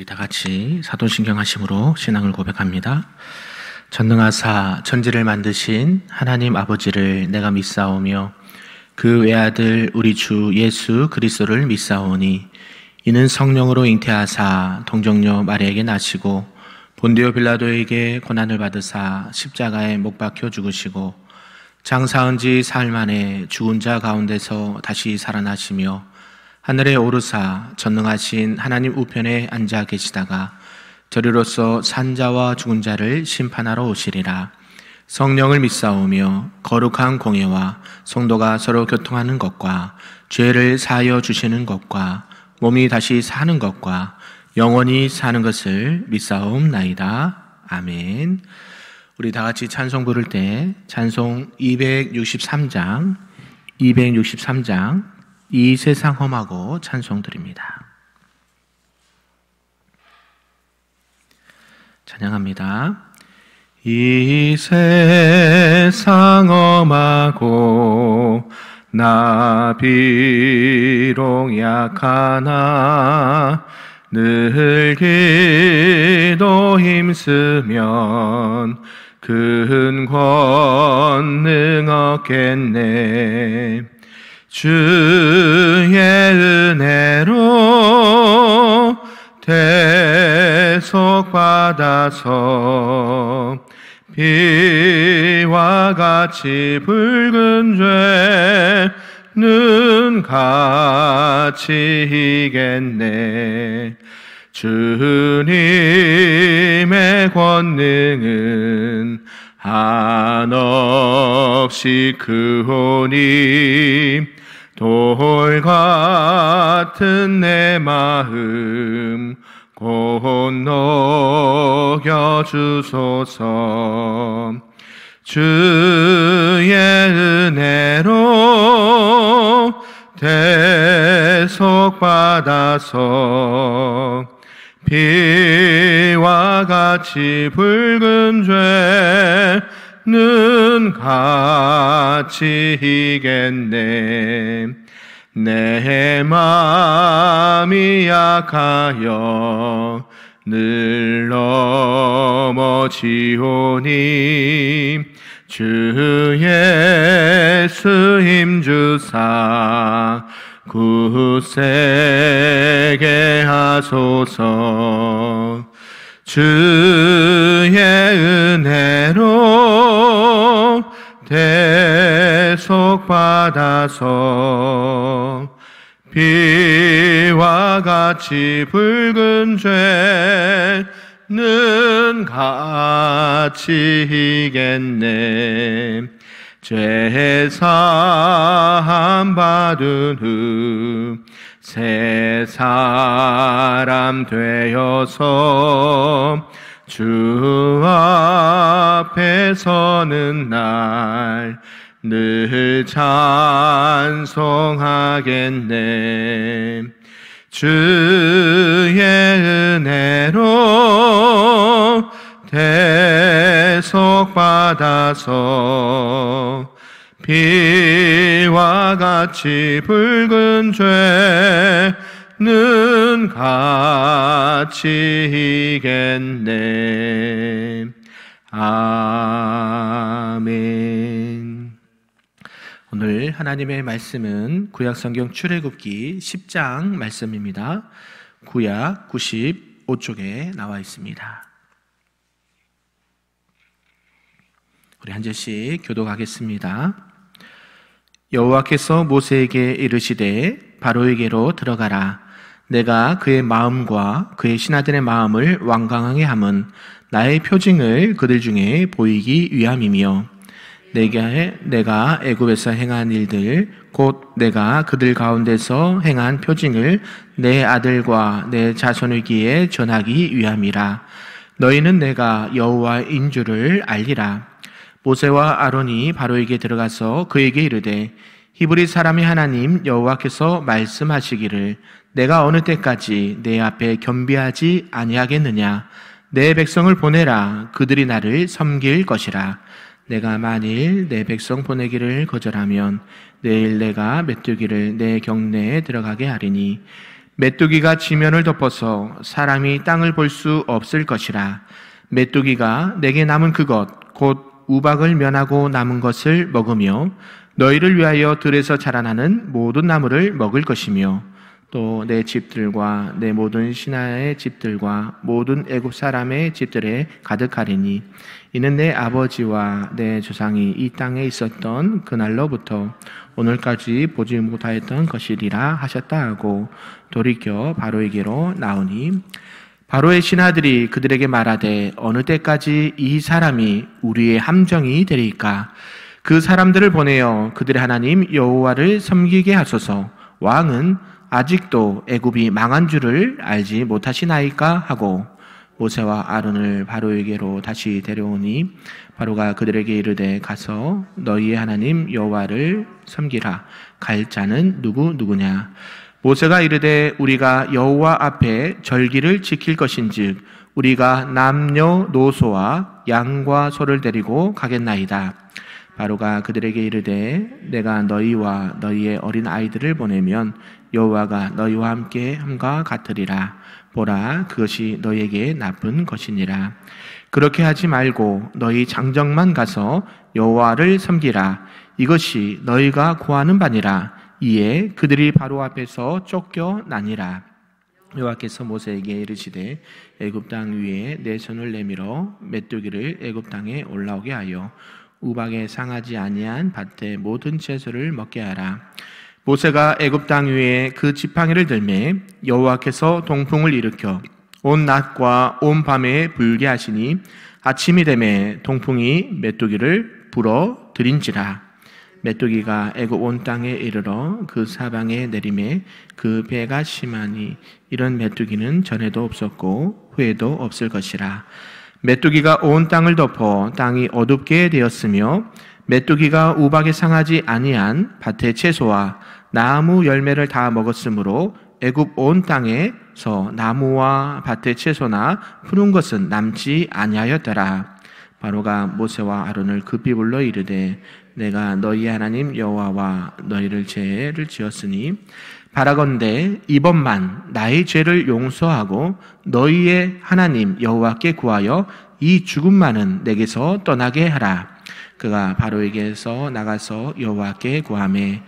다 같이 사도신경 하심으로 신앙을 고백합니다. 전능하사 천지를 만드신 하나님 아버지를 내가 믿사오며 그 외아들 우리 주 예수 그리스도를 믿사오니 이는 성령으로 잉태하사 동정녀 마리아에게 나시고 본디오 빌라도에게 고난을 받으사 십자가에 못 박혀 죽으시고 장사한 지 사흘 만에 죽은 자 가운데서 다시 살아나시며 하늘에 오르사 전능하신 하나님 우편에 앉아 계시다가 저리로서 산자와 죽은 자를 심판하러 오시리라. 성령을 믿사오며 거룩한 공예와 성도가 서로 교통하는 것과 죄를 사하여 주시는 것과 몸이 다시 사는 것과 영원히 사는 것을 믿사옵나이다. 아멘. 우리 다 같이 찬송 부를 때 찬송 263장 이 세상 험하고 찬송 드립니다. 찬양합니다. 이 세상 험하고 나 비록 약하나 늘 기도 힘쓰면 큰 권능 얻겠네. 주의 은혜로 대속받아서 비와 같이 붉은 죄는 같이 이겠네. 주님의 권능은 한없이 크오니 돌 같은 내 마음 곧 녹여주소서. 주의 은혜로 대속받아서 비와 같이 붉은 죄는 같이 이겠네. 내 마음이 약하여 늘 넘어지오니 주 예수 힘주사 굳세게 하소서. 주의 은혜로 대속받아서 비와 같이 붉은 죄는 같이 이겠네. 죄 사함 받은 후 새 사람 되어서 주 앞에 서는 날 늘 찬송하겠네. 주의 은혜로 대속받아서 비와 같이 붉은 죄는 같이 이겠네. 아멘. 오늘 하나님의 말씀은 구약성경 출애굽기 10장 말씀입니다. 구약 95쪽에 나와 있습니다. 우리 한 절씩 교독하겠습니다. 여호와께서 모세에게 이르시되 바로에게로 들어가라. 내가 그의 마음과 그의 신하들의 마음을 완강하게 함은 나의 표징을 그들 중에 보이기 위함이며 내가 애굽에서 행한 일들 곧 내가 그들 가운데서 행한 표징을 내 아들과 내 자손의 귀에 전하기 위함이라. 너희는 내가 여호와인 줄을 알리라. 모세와 아론이 바로에게 들어가서 그에게 이르되 히브리 사람의 하나님 여호와께서 말씀하시기를 내가 어느 때까지 내 앞에 겸비하지 아니하겠느냐. 내 백성을 보내라. 그들이 나를 섬길 것이라. 내가 만일 내 백성 보내기를 거절하면 내일 내가 메뚜기를 내 경내에 들어가게 하리니 메뚜기가 지면을 덮어서 사람이 땅을 볼 수 없을 것이라. 메뚜기가 내게 남은 그것 곧 우박을 면하고 남은 것을 먹으며 너희를 위하여 들에서 자라나는 모든 나무를 먹을 것이며 또 내 집들과 내 모든 신하의 집들과 모든 애굽 사람의 집들에 가득하리니 이는 내 아버지와 내 조상이 이 땅에 있었던 그날로부터 오늘까지 보지 못하였던 것이리라 하셨다 하고 돌이켜 바로에게로 나오니 바로의 신하들이 그들에게 말하되 어느 때까지 이 사람이 우리의 함정이 되리까? 그 사람들을 보내어 그들의 하나님 여호와를 섬기게 하소서. 왕은 아직도 애굽이 망한 줄을 알지 못하시나이까 하고 모세와 아론을 바로에게로 다시 데려오니 바로가 그들에게 이르되 가서 너희의 하나님 여호와를 섬기라. 갈 자는 누구냐? 모세가 이르되 우리가 여호와 앞에 절기를 지킬 것인즉 우리가 남녀노소와 양과 소를 데리고 가겠나이다. 바로가 그들에게 이르되 내가 너희와 너희의 어린 아이들을 보내면 여호와가 너희와 함께 함과 같으리라. 보라, 그것이 너희에게 나쁜 것이니라. 그렇게 하지 말고 너희 장정만 가서 여호와를 섬기라. 이것이 너희가 구하는 바니라. 이에 그들이 바로 앞에서 쫓겨나니라. 여호와께서 모세에게 이르시되 애굽 땅 위에 내 손을 내밀어 메뚜기를 애굽 땅에 올라오게 하여 우박에 상하지 아니한 밭의 모든 채소를 먹게 하라. 모세가 애굽 땅 위에 그 지팡이를 들매 여호와께서 동풍을 일으켜 온 낮과 온 밤에 불게 하시니 아침이 되매 동풍이 메뚜기를 불어 들인지라. 메뚜기가 애굽 온 땅에 이르러 그 사방에 내림에 그 배가 심하니 이런 메뚜기는 전에도 없었고 후에도 없을 것이라. 메뚜기가 온 땅을 덮어 땅이 어둡게 되었으며 메뚜기가 우박에 상하지 아니한 밭의 채소와 나무 열매를 다 먹었으므로 애굽 온 땅에서 나무와 밭의 채소나 푸른 것은 남지 아니하였더라. 바로가 모세와 아론을 급히 불러 이르되 내가 너희 하나님 여호와와 너희를 죄를 지었으니 바라건대 이번만 나의 죄를 용서하고 너희의 하나님 여호와께 구하여 이 죽음만은 내게서 떠나게 하라. 그가 바로에게서 나가서 여호와께 구하매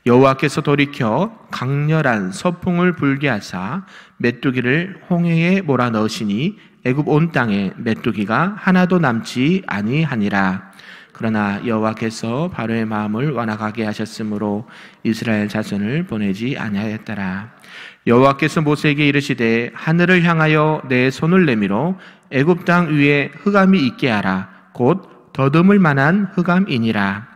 여호와께서 돌이켜 강렬한 서풍을 불게 하사 메뚜기를 홍해에 몰아넣으시니 애굽 온 땅에 메뚜기가 하나도 남지 아니하니라. 그러나 여호와께서 바로의 마음을 완악하게 하셨으므로 이스라엘 자손을 보내지 아니하였더라. 여호와께서 모세에게 이르시되 하늘을 향하여 내 손을 내밀어 애굽 땅 위에 흑암이 있게 하라. 곧 더듬을 만한 흑암이니라.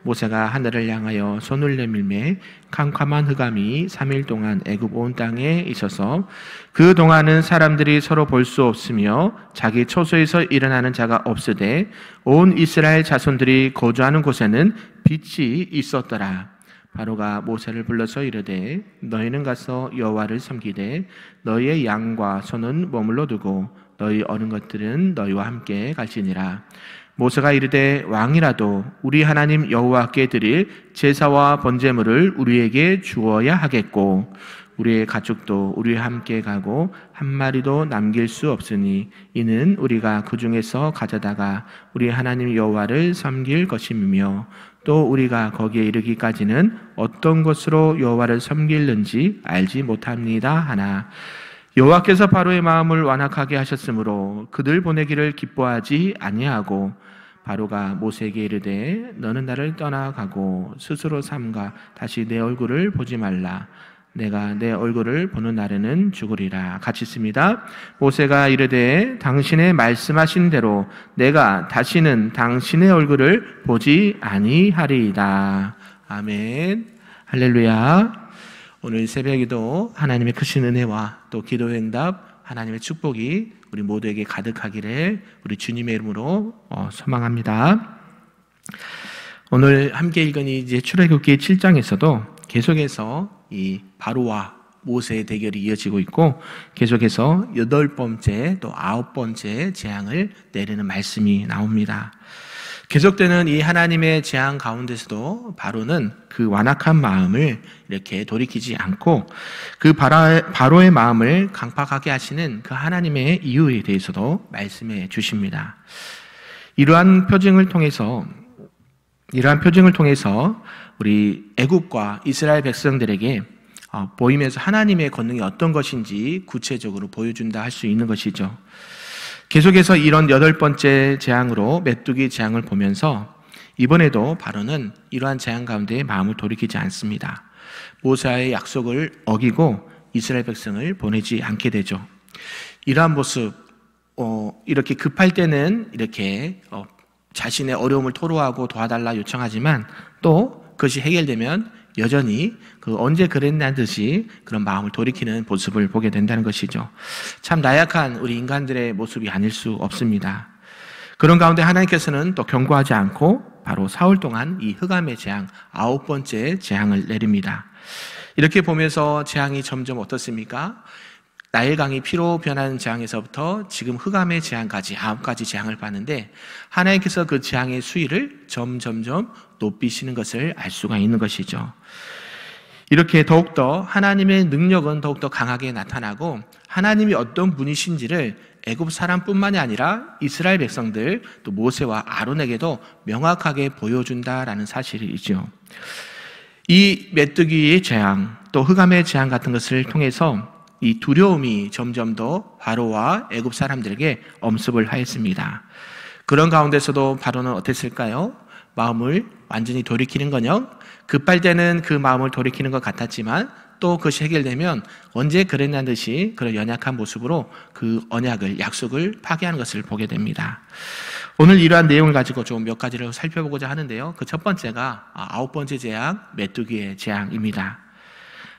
모세가 하늘을 향하여 손을 내밀매 캄캄한 흑암이 3일 동안 애굽 온 땅에 있어서 그 동안은 사람들이 서로 볼 수 없으며 자기 초소에서 일어나는 자가 없으되 온 이스라엘 자손들이 거주하는 곳에는 빛이 있었더라. 바로가 모세를 불러서 이르되 너희는 가서 여호와를 섬기되 너희의 양과 소는 머물러 두고 너희 어린 것들은 너희와 함께 갈지니라. 모세가 이르되 왕이라도 우리 하나님 여호와께 드릴 제사와 번제물을 우리에게 주어야 하겠고 우리의 가축도 우리와 함께 가고 한 마리도 남길 수 없으니 이는 우리가 그 중에서 가져다가 우리 하나님 여호와를 섬길 것이며 또 우리가 거기에 이르기까지는 어떤 것으로 여호와를 섬길는지 알지 못합니다 하나. 여호와께서 바로의 마음을 완악하게 하셨으므로 그들 보내기를 기뻐하지 아니하고 바로가 모세에게 이르되 너는 나를 떠나가고 스스로 삼가 다시 내 얼굴을 보지 말라. 내가 내 얼굴을 보는 날에는 죽으리라. 같이 있습니다. 모세가 이르되 당신의 말씀하신 대로 내가 다시는 당신의 얼굴을 보지 아니하리이다. 아멘. 할렐루야. 오늘 새벽에도 하나님의 크신 은혜와 또 기도 응답 하나님의 축복이 우리 모두에게 가득하기를 우리 주님의 이름으로 소망합니다. 오늘 함께 읽은 이제 출애굽기 7장에서도 계속해서 이 바로와 모세의 대결이 이어지고 있고 계속해서 8번째 또 9번째 재앙을 내리는 말씀이 나옵니다. 계속되는 이 하나님의 재앙 가운데서도 바로는 그 완악한 마음을 이렇게 돌이키지 않고 그 바로의 마음을 강팍하게 하시는 그 하나님의 이유에 대해서도 말씀해 주십니다. 이러한 표징을 통해서 우리 애굽과 이스라엘 백성들에게 보이면서 하나님의 권능이 어떤 것인지 구체적으로 보여준다 할 수 있는 것이죠. 계속해서 이런 8번째 재앙으로 메뚜기 재앙을 보면서 이번에도 바로는 이러한 재앙 가운데 마음을 돌이키지 않습니다. 모세와의 약속을 어기고 이스라엘 백성을 보내지 않게 되죠. 이러한 모습, 이렇게 급할 때는 이렇게 자신의 어려움을 토로하고 도와달라 요청하지만 또 그것이 해결되면 여전히 언제 그랬냐는 듯이 그런 마음을 돌이키는 모습을 보게 된다는 것이죠. 참 나약한 우리 인간들의 모습이 아닐 수 없습니다. 그런 가운데 하나님께서는 또 경고하지 않고 바로 사흘 동안 이 흑암의 재앙, 9번째 재앙을 내립니다. 이렇게 보면서 재앙이 점점 어떻습니까? 나일강이 피로 변하는 재앙에서부터 지금 흑암의 재앙까지 9가지 재앙을 봤는데 하나님께서 그 재앙의 수위를 점점점 높이시는 것을 알 수가 있는 것이죠. 이렇게 더욱더 하나님의 능력은 더욱더 강하게 나타나고 하나님이 어떤 분이신지를 애굽 사람뿐만이 아니라 이스라엘 백성들 또 모세와 아론에게도 명확하게 보여준다라는 사실이죠. 이 메뚜기의 재앙 또 흑암의 재앙 같은 것을 통해서 이 두려움이 점점 더 바로와 애굽 사람들에게 엄습을 하였습니다. 그런 가운데서도 바로는 어땠을까요? 마음을 완전히 돌이키는거녕 급할 때는 그 마음을 돌이키는 것 같았지만 또 그것이 해결되면 언제 그랬냐는 듯이 그런 연약한 모습으로 그 언약을, 약속을 파괴하는 것을 보게 됩니다. 오늘 이러한 내용을 가지고 좀 몇 가지를 살펴보고자 하는데요. 그 첫 번째가 9번째 재앙, 메뚜기의 재앙입니다.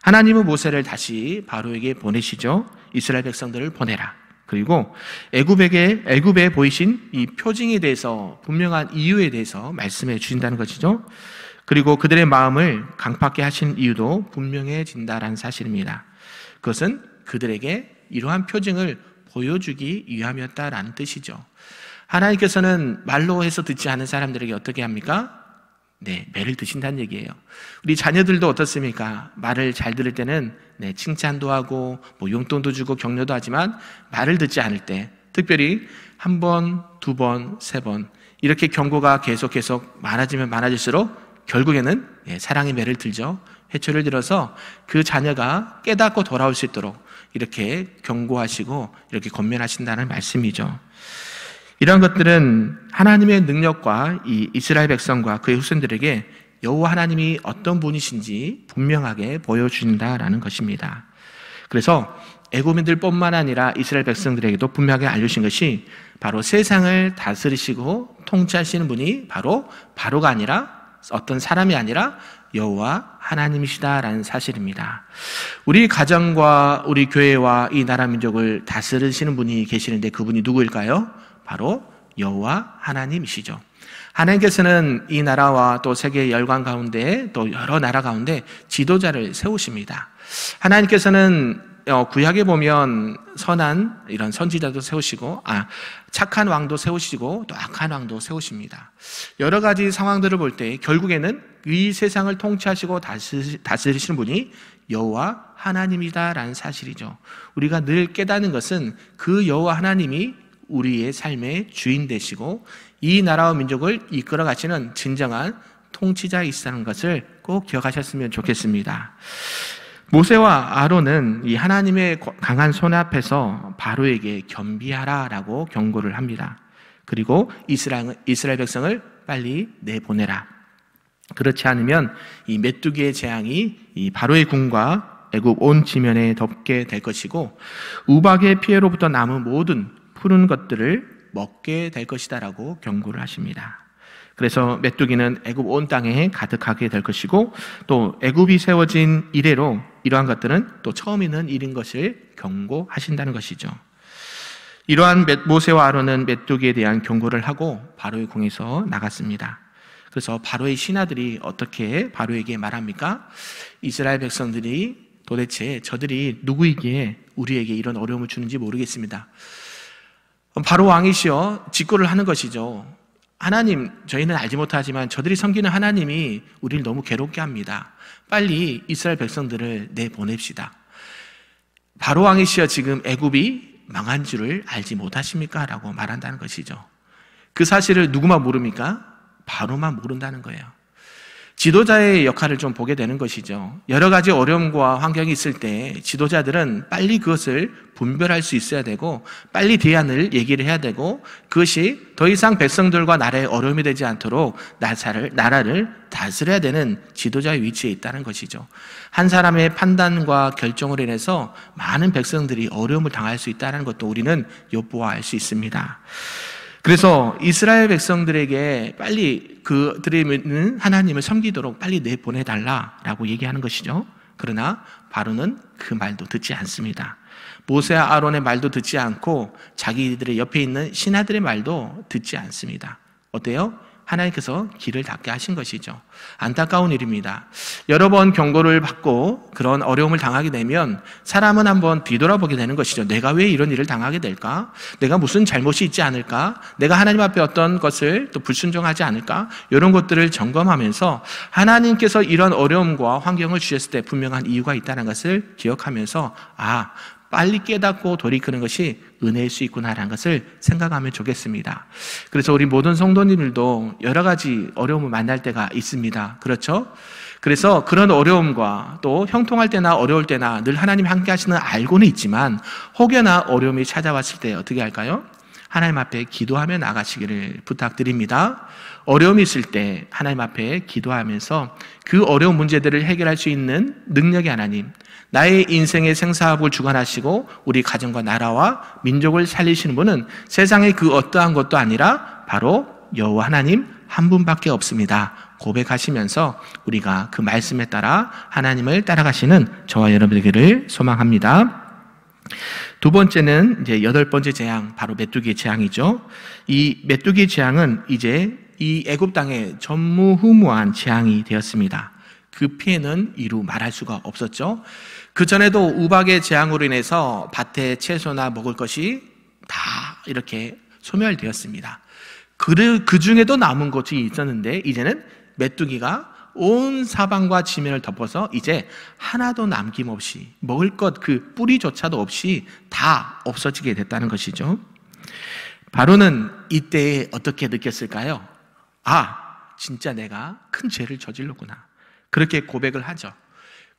하나님은 모세를 다시 바로에게 보내시죠. 이스라엘 백성들을 보내라. 그리고 애굽에 보이신 이 표징에 대해서 분명한 이유에 대해서 말씀해 주신다는 것이죠. 그리고 그들의 마음을 강팍하게 하신 이유도 분명해진다라는 사실입니다. 그것은 그들에게 이러한 표징을 보여주기 위함이었다라는 뜻이죠. 하나님께서는 말로 해서 듣지 않은 사람들에게 어떻게 합니까? 매를 드신다는 얘기예요. 우리 자녀들도 어떻습니까? 말을 잘 들을 때는 칭찬도 하고 용돈도 주고 격려도 하지만 말을 듣지 않을 때 특별히 1번, 2번, 3번 이렇게 경고가 계속 많아지면 많아질수록 결국에는 사랑의 매를 들죠. 회초를 들어서 그 자녀가 깨닫고 돌아올 수 있도록 이렇게 경고하시고 이렇게 권면하신다는 말씀이죠. 이러한 것들은 하나님의 능력과 이 이스라엘 백성과 그의 후손들에게 여호와 하나님이 어떤 분이신지 분명하게 보여준다라는 것입니다. 그래서 애굽인들뿐만 아니라 이스라엘 백성들에게도 분명하게 알려주신 것이 바로 세상을 다스리시고 통치하시는 분이 바로가 아니라 어떤 사람이 아니라 여호와 하나님이시다라는 사실입니다. 우리 가정과 우리 교회와 이 나라 민족을 다스리시는 분이 계시는데 그분이 누구일까요? 바로 여호와 하나님이시죠. 하나님께서는 이 나라와 또 세계 열강 가운데 또 여러 나라 가운데 지도자를 세우십니다. 하나님께서는 구약에 보면 선한 이런 선지자도 세우시고 착한 왕도 세우시고 또 악한 왕도 세우십니다. 여러 가지 상황들을 볼 때 결국에는 이 세상을 통치하시고 다스리시는 분이 여호와 하나님이다라는 사실이죠. 우리가 늘 깨닫는 것은 그 여호와 하나님이 우리의 삶의 주인 되시고 이 나라와 민족을 이끌어 가시는 진정한 통치자이시라는 것을 꼭 기억하셨으면 좋겠습니다. 모세와 아론은 이 하나님의 강한 손 앞에서 바로에게 겸비하라라고 경고를 합니다. 그리고 이스라엘 백성을 빨리 내보내라. 그렇지 않으면 이 메뚜기의 재앙이 이 바로의 궁과 애굽 온 지면에 덮게 될 것이고 우박의 피해로부터 남은 모든 푸른 것들을 먹게 될 것이다라고 경고를 하십니다. 그래서 메뚜기는 애굽 온 땅에 가득하게 될 것이고 또 애굽이 세워진 이래로 이러한 것들은 또 처음 있는 일인 것을 경고하신다는 것이죠. 이러한 모세와 아론은 메뚜기에 대한 경고를 하고 바로의 궁에서 나갔습니다. 그래서 바로의 신하들이 어떻게 바로에게 말합니까? 이스라엘 백성들이 도대체 저들이 누구이기에 우리에게 이런 어려움을 주는지 모르겠습니다. 바로 왕이시여 직고를 하는 것이죠. 하나님, 저희는 알지 못하지만 저들이 섬기는 하나님이 우리를 너무 괴롭게 합니다. 빨리 이스라엘 백성들을 내보냅시다. 바로 왕이시여 지금 애굽이 망한 줄을 알지 못하십니까? 라고 말한다는 것이죠. 그 사실을 누구만 모릅니까? 바로만 모른다는 거예요. 지도자의 역할을 좀 보게 되는 것이죠. 여러 가지 어려움과 환경이 있을 때 지도자들은 빨리 그것을 분별할 수 있어야 되고 빨리 대안을 얘기를 해야 되고 그것이 더 이상 백성들과 나라에 어려움이 되지 않도록 나라를 다스려야 되는 지도자의 위치에 있다는 것이죠. 한 사람의 판단과 결정으로 인해서 많은 백성들이 어려움을 당할 수 있다는 것도 우리는 엿보아 알 수 있습니다. 그래서 이스라엘 백성들에게 빨리 그들이 믿는 하나님을 섬기도록 빨리 내보내달라라고 얘기하는 것이죠. 그러나 바로는 그 말도 듣지 않습니다. 모세와 아론의 말도 듣지 않고 자기들의 옆에 있는 신하들의 말도 듣지 않습니다. 어때요? 하나님께서 길을 닫게 하신 것이죠. 안타까운 일입니다. 여러 번 경고를 받고 그런 어려움을 당하게 되면 사람은 한번 뒤돌아보게 되는 것이죠. 내가 왜 이런 일을 당하게 될까? 내가 무슨 잘못이 있지 않을까? 내가 하나님 앞에 어떤 것을 또 불순종하지 않을까? 이런 것들을 점검하면서 하나님께서 이런 어려움과 환경을 주셨을 때 분명한 이유가 있다는 것을 기억하면서 빨리 깨닫고 돌이키는 것이 은혜일 수 있구나라는 것을 생각하면 좋겠습니다. 그래서 우리 모든 성도님들도 여러 가지 어려움을 만날 때가 있습니다. 그렇죠? 그래서 그런 어려움과 또 형통할 때나 어려울 때나 늘 하나님 함께 하시는 알고는 있지만 혹여나 어려움이 찾아왔을 때 어떻게 할까요? 하나님 앞에 기도하며 나가시기를 부탁드립니다. 어려움이 있을 때 하나님 앞에 기도하면서 그 어려운 문제들을 해결할 수 있는 능력의 하나님, 나의 인생의 생사합을 주관하시고 우리 가정과 나라와 민족을 살리시는 분은 세상의 그 어떠한 것도 아니라 바로 여호와 하나님 한 분밖에 없습니다. 고백하시면서 우리가 그 말씀에 따라 하나님을 따라가시는 저와 여러분들을 소망합니다. 두 번째는 이제 8번째 재앙, 바로 메뚜기의 재앙이죠. 이 메뚜기의 재앙은 이제 이 애굽 땅에 전무후무한 재앙이 되었습니다. 그 피해는 이루 말할 수가 없었죠. 그 전에도 우박의 재앙으로 인해서 밭에 채소나 먹을 것이 다 이렇게 소멸되었습니다. 그 중에도 남은 것이 있었는데 이제는 메뚜기가 온 사방과 지면을 덮어서 이제 하나도 남김없이 먹을 것 그 뿌리조차도 없이 다 없어지게 됐다는 것이죠. 바로는 이때 어떻게 느꼈을까요? 진짜 내가 큰 죄를 저질렀구나. 그렇게 고백을 하죠.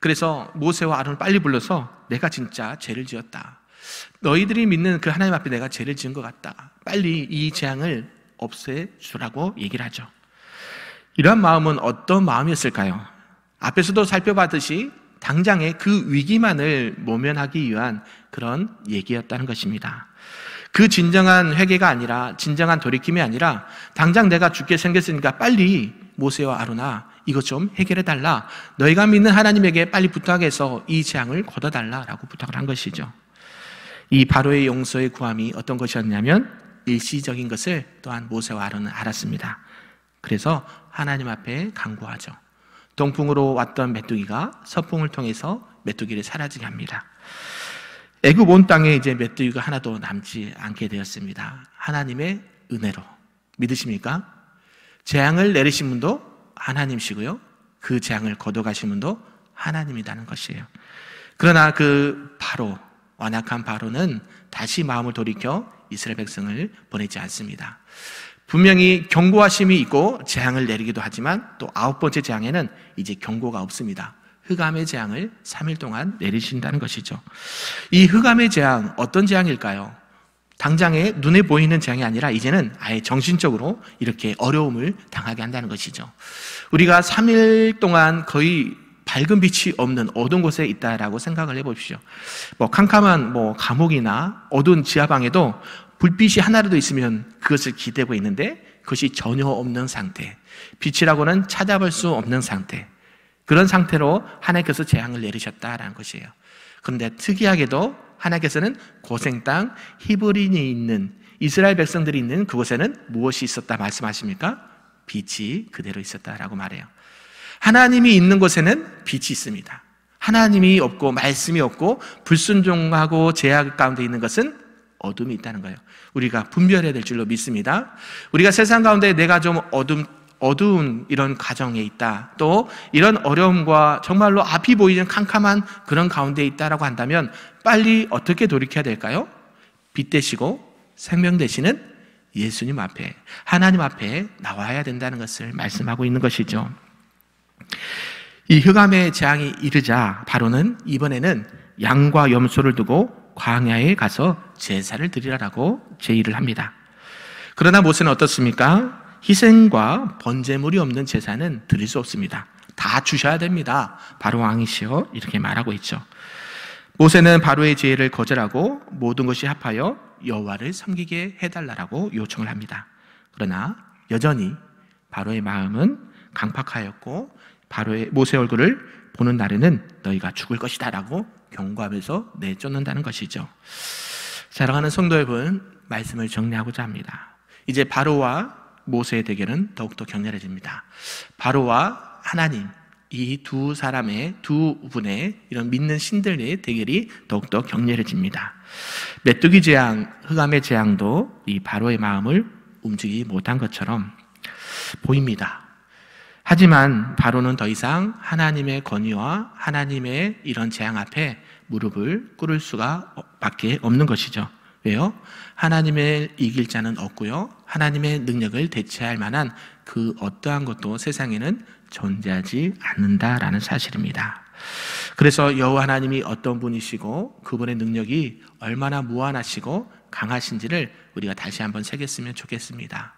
그래서 모세와 아론을 빨리 불러서 내가 진짜 죄를 지었다. 너희들이 믿는 그 하나님 앞에 내가 죄를 지은 것 같다. 빨리 이 재앙을 없애주라고 얘기를 하죠. 이러한 마음은 어떤 마음이었을까요? 앞에서도 살펴봤듯이 당장의 그 위기만을 모면하기 위한 그런 얘기였다는 것입니다. 그 진정한 회개가 아니라, 진정한 돌이킴이 아니라 당장 내가 죽게 생겼으니까 빨리 모세와 아론아 이것 좀 해결해달라. 너희가 믿는 하나님에게 빨리 부탁해서 이 재앙을 걷어달라라고 부탁을 한 것이죠. 이 바로의 용서의 구함이 어떤 것이었냐면 일시적인 것을 또한 모세와 아론은 알았습니다. 그래서 하나님 앞에 간구하죠. 동풍으로 왔던 메뚜기가 서풍을 통해서 메뚜기를 사라지게 합니다. 애굽 온 땅에 이제 메뚜기가 하나도 남지 않게 되었습니다. 하나님의 은혜로. 믿으십니까? 재앙을 내리신 분도 하나님이시고요. 그 재앙을 걷어가신 분도 하나님이라는 것이에요. 그러나 그 바로, 완악한 바로는 다시 마음을 돌이켜 이스라엘 백성을 보내지 않습니다. 분명히 경고하심이 있고 재앙을 내리기도 하지만 또 9번째 재앙에는 이제 경고가 없습니다. 흑암의 재앙을 3일 동안 내리신다는 것이죠. 이 흑암의 재앙, 어떤 재앙일까요? 당장에 눈에 보이는 재앙이 아니라 이제는 아예 정신적으로 이렇게 어려움을 당하게 한다는 것이죠. 우리가 3일 동안 거의 밝은 빛이 없는 어두운 곳에 있다라고 생각을 해보십시오. 캄캄한 감옥이나 어두운 지하방에도 불빛이 하나라도 있으면 그것을 기대고 있는데 그것이 전혀 없는 상태, 빛이라고는 찾아볼 수 없는 상태, 그런 상태로 하나님께서 재앙을 내리셨다라는 것이에요. 그런데 특이하게도 하나님께서는 고생 땅 히브리인이 있는 이스라엘 백성들이 있는 그곳에는 무엇이 있었다 말씀하십니까? 빛이 그대로 있었다라고 말해요. 하나님이 있는 곳에는 빛이 있습니다. 하나님이 없고 말씀이 없고 불순종하고 죄악 가운데 있는 것은 어둠이 있다는 거예요. 우리가 분별해야 될 줄로 믿습니다. 우리가 세상 가운데 내가 좀 어두운 이런 가정에 있다, 또 이런 어려움과 정말로 앞이 보이는 캄캄한 그런 가운데 있다라고 한다면 빨리 어떻게 돌이켜야 될까요? 빛 되시고 생명 되시는 예수님 앞에, 하나님 앞에 나와야 된다는 것을 말씀하고 있는 것이죠. 이 흑암의 재앙이 이르자 바로는 이번에는 양과 염소를 두고 광야에 가서 제사를 드리라고 제의를 합니다. 그러나 모세는 어떻습니까? 희생과 번제물이 없는 제사는 드릴 수 없습니다. 다 주셔야 됩니다. 바로 왕이시여, 이렇게 말하고 있죠. 모세는 바로의 제의를 거절하고 모든 것이 합하여 여호와를 섬기게 해달라고 요청을 합니다. 그러나 여전히 바로의 마음은 강팍하였고 모세 얼굴을 보는 날에는 너희가 죽을 것이다 라고 경고하면서 내쫓는다는 것이죠. 사랑하는 성도 여러분, 말씀을 정리하고자 합니다. 이제 바로와 모세의 대결은 더욱더 격렬해집니다. 바로와 하나님, 이 두 사람의, 두 분의 이런 믿는 신들의 대결이 더욱더 격렬해집니다. 메뚜기 재앙, 흑암의 재앙도 이 바로의 마음을 움직이지 못한 것처럼 보입니다. 하지만 바로는 더 이상 하나님의 권위와 하나님의 이런 재앙 앞에 무릎을 꿇을 수가 밖에 없는 것이죠. 왜요? 하나님을 이길 자는 없고요, 하나님의 능력을 대체할 만한 그 어떠한 것도 세상에는 존재하지 않는다라는 사실입니다. 그래서 여호와 하나님이 어떤 분이시고 그분의 능력이 얼마나 무한하시고 강하신지를 우리가 다시 한번 새겼으면 좋겠습니다.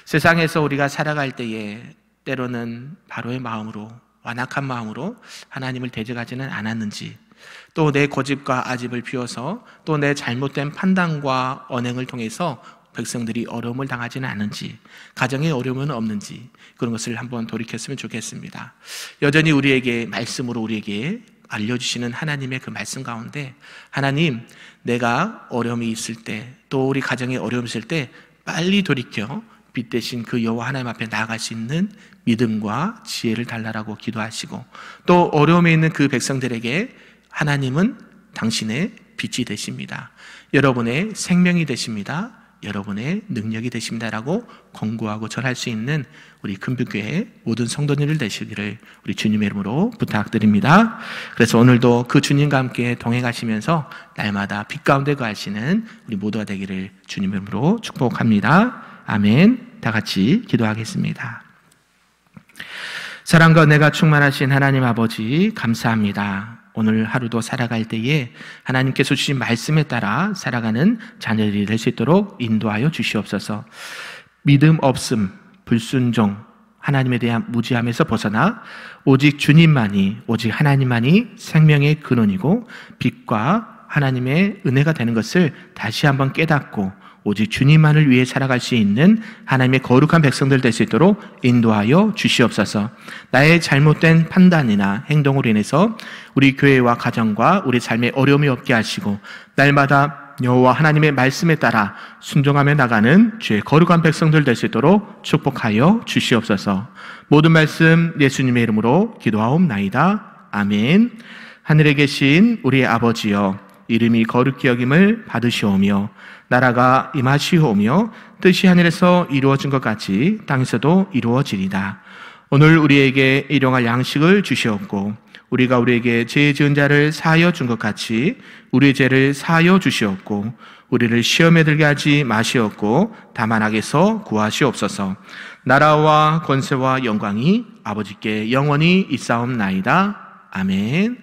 세상에서 우리가 살아갈 때에 때로는 바로의 마음으로, 완악한 마음으로 하나님을 대적하지는 않았는지, 또 내 고집과 아집을 피워서 또 내 잘못된 판단과 언행을 통해서 백성들이 어려움을 당하지는 않은지, 가정에 어려움은 없는지, 그런 것을 한번 돌이켰으면 좋겠습니다. 여전히 우리에게 말씀으로 우리에게 알려주시는 하나님의 그 말씀 가운데, 하나님, 내가 어려움이 있을 때, 또 우리 가정에 어려움이 있을 때 빨리 돌이켜 빛 대신 그 여호와 하나님 앞에 나아갈 수 있는 믿음과 지혜를 달라라고 기도하시고, 또 어려움에 있는 그 백성들에게 하나님은 당신의 빛이 되십니다, 여러분의 생명이 되십니다, 여러분의 능력이 되십니다라고 권고하고 전할 수 있는 우리 금빛교회 모든 성도님들 되시기를 우리 주님의 이름으로 부탁드립니다. 그래서 오늘도 그 주님과 함께 동행하시면서 날마다 빛 가운데 거하시는 우리 모두가 되기를 주님의 이름으로 축복합니다. 아멘. 다 같이 기도하겠습니다. 사랑과 은혜가 충만하신 하나님 아버지, 감사합니다. 오늘 하루도 살아갈 때에 하나님께서 주신 말씀에 따라 살아가는 자녀들이 될 수 있도록 인도하여 주시옵소서. 믿음 없음, 불순종, 하나님에 대한 무지함에서 벗어나 오직 주님만이, 오직 하나님만이 생명의 근원이고 빛과 하나님의 은혜가 되는 것을 다시 한번 깨닫고 오직 주님만을 위해 살아갈 수 있는 하나님의 거룩한 백성들 될 수 있도록 인도하여 주시옵소서. 나의 잘못된 판단이나 행동으로 인해서 우리 교회와 가정과 우리 삶에 어려움이 없게 하시고 날마다 여호와 하나님의 말씀에 따라 순종하며 나가는 주의 거룩한 백성들 될 수 있도록 축복하여 주시옵소서. 모든 말씀 예수님의 이름으로 기도하옵나이다. 아멘. 하늘에 계신 우리 아버지여, 이름이 거룩히 여김을 받으시오며 나라가 임하시오며 뜻이 하늘에서 이루어진 것 같이 땅에서도 이루어지리다. 오늘 우리에게 일용할 양식을 주시옵고 우리가 우리에게 죄 지은 자를 사하여 준 것 같이 우리의 죄를 사하여 주시옵고 우리를 시험에 들게 하지 마시옵고 다만 악에서 구하시옵소서. 나라와 권세와 영광이 아버지께 영원히 있사옵나이다. 아멘.